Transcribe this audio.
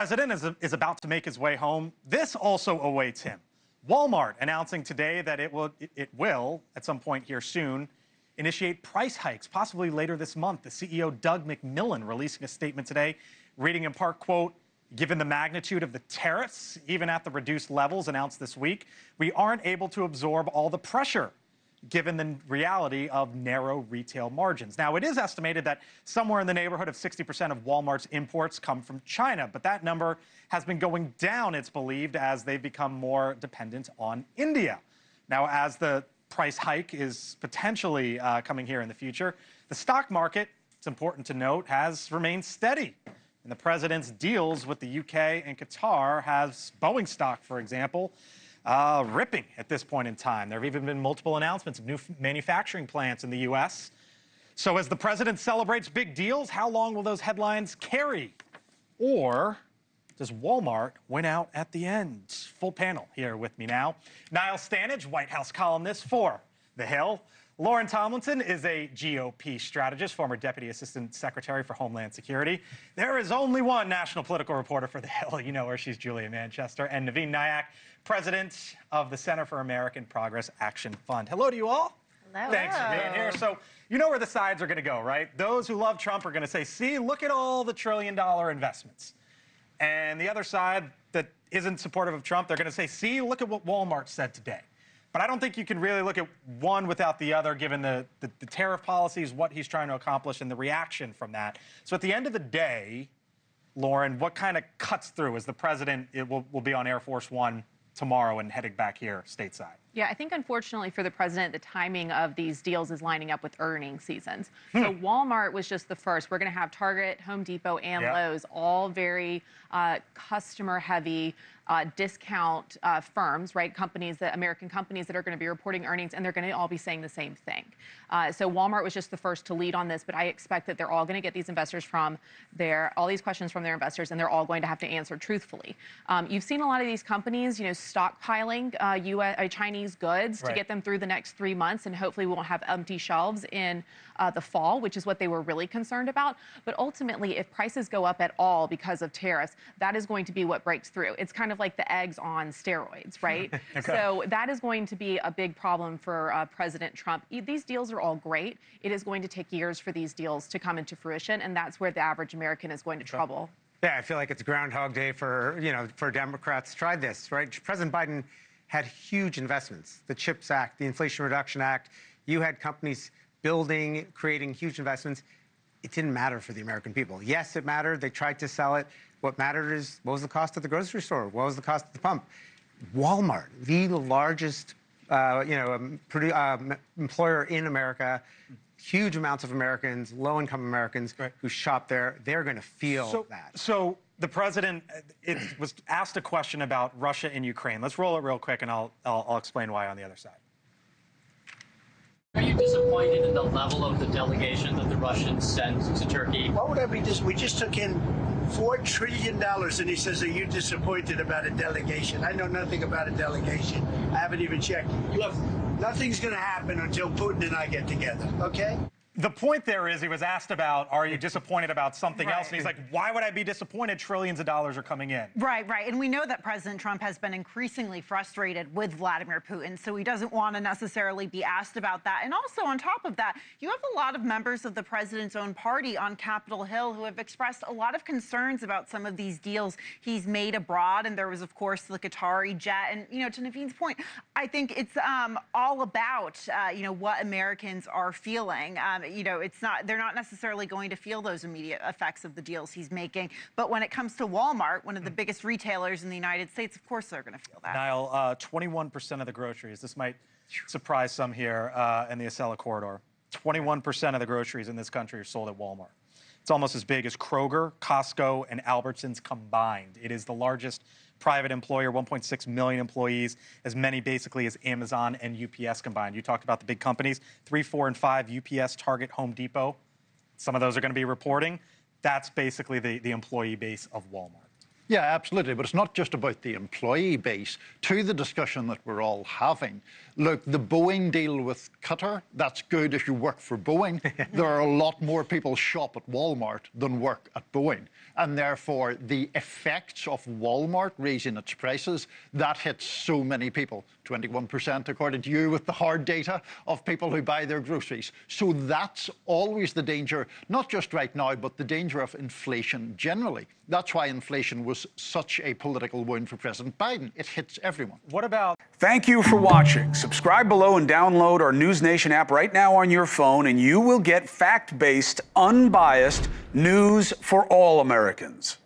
President is about to make his way home. This also awaits him. Walmart announcing today that it will, at some point here soon, initiate price hikes, possibly later this month. The CEO, Doug McMillon, releasing a statement today, reading in part, quote, "Given the magnitude of the tariffs, even at the reduced levels announced this week, we aren't able to absorb all the pressure, given the reality of narrow retail margins." Now, it is estimated that somewhere in the neighborhood of 60% of Walmart's imports come from China, but that number has been going down, it's believed, as they've become more dependent on India. Now, as the price hike is potentially coming here in the future, the stock market, it's important to note, has remained steady. And the president's deals with the UK and Qatar has Boeing stock, for example, ripping at this point in time. There have even been multiple announcements of new manufacturing plants in the U.S. So as the president celebrates big deals, how long will those headlines carry? Or does Walmart win out at the end? Full panel here with me now. Niall Stanage, White House columnist for The Hill. Lauren Tomlinson is a GOP strategist, former Deputy Assistant Secretary for Homeland Security. There is only one national political reporter for The Hill. You know her, she's Julia Manchester. And Naveen Nayak, president of the Center for American Progress Action Fund. Hello to you all. Hello. Thanks for being here. So you know where the sides are going to go, right? Those who love Trump are going to say, see, look at all the trillion-dollar investments. And the other side that isn't supportive of Trump, they're going to say, see, look at what Walmart said today. But I don't think you can really look at one without the other, given the tariff policies, what he's trying to accomplish, and the reaction from that. So at the end of the day, Lauren, what kind of cuts through as the president will be on Air Force One tomorrow and heading back here stateside? Yeah, I think unfortunately for the president, the timing of these deals is lining up with earnings seasons. So Walmart was just the first. We're going to have Target, Home Depot, and Lowe's, all very customer-heavy discount firms, right? American companies that are going to be reporting earnings, and they're going to all be saying the same thing. So Walmart was just the first to lead on this, but I expect that they're all going to get these investors all these questions from their investors, and they're all going to have to answer truthfully. You've seen a lot of these companies, stockpiling Chinese goods to get them through the next 3 months, and hopefully we won't have empty shelves in the fall, which is what they were really concerned about. But ultimately, if prices go up at all because of tariffs, that is going to be what breaks through. It's kind of like the eggs on steroids, right? Okay. So that is going to be a big problem for President Trump. These deals are all great. It is going to take years for these deals to come into fruition, and that's where the average American is going to trouble. Yeah, I feel like it's Groundhog Day for Democrats. Try this, right? President Biden had huge investments. The CHIPS Act, the Inflation Reduction Act. You had companies building, creating huge investments. It didn't matter for the American people. Yes, it mattered. They tried to sell it. What mattered is what was the cost at the grocery store? What was the cost at the pump? Walmart, the largest employer in America, huge amounts of Americans, low-income Americans who shop there, they're going to feel that. So the president was asked a question about Russia and Ukraine. Let's roll it real quick, and I'll explain why on the other side. Are you disappointed in the level of the delegation that the Russians sent to Turkey? Why would I be we just took in $4 trillion, and he says, are you disappointed about a delegation? I know nothing about a delegation. I haven't even checked. Nothing's going to happen until Putin and I get together, okay? The point there is he was asked about, are you disappointed about something else? And he's like, why would I be disappointed? Trillions of dollars are coming in. Right. And we know that President Trump has been increasingly frustrated with Vladimir Putin, so he doesn't want to necessarily be asked about that. And also, on top of that, you have a lot of members of the president's own party on Capitol Hill who have expressed a lot of concerns about some of these deals he's made abroad. And there was, of course, the Qatari jet. And, to Naveen's point, I think it's all about, what Americans are feeling. They're not necessarily going to feel those immediate effects of the deals he's making. But when it comes to Walmart, one of the biggest retailers in the United States, of course they're going to feel that. Niall, 21% of the groceries, this might surprise some here in the Acela corridor, 21% of the groceries in this country are sold at Walmart. It's almost as big as Kroger, Costco, and Albertsons combined. It is the largest private employer, 1.6 million employees, as many basically as Amazon and UPS combined. You talked about the big companies, 3, 4, and 5, UPS, Target, Home Depot. Some of those are going to be reporting. That's basically the employee base of Walmart. Yeah, absolutely. But it's not just about the employee base. To the discussion that we're all having, look, the Boeing deal with Qatar, that's good if you work for Boeing. There are a lot more people shop at Walmart than work at Boeing. And therefore, the effects of Walmart raising its prices, that hits so many people. 21%, according to you, with the hard data of people who buy their groceries. So that's always the danger, not just right now, but the danger of inflation generally. That's why inflation was such a political wound for President Biden. It hits everyone. What about... Thank you for watching. Subscribe below and download our NewsNation app right now on your phone, and you will get fact-based, unbiased news for all Americans.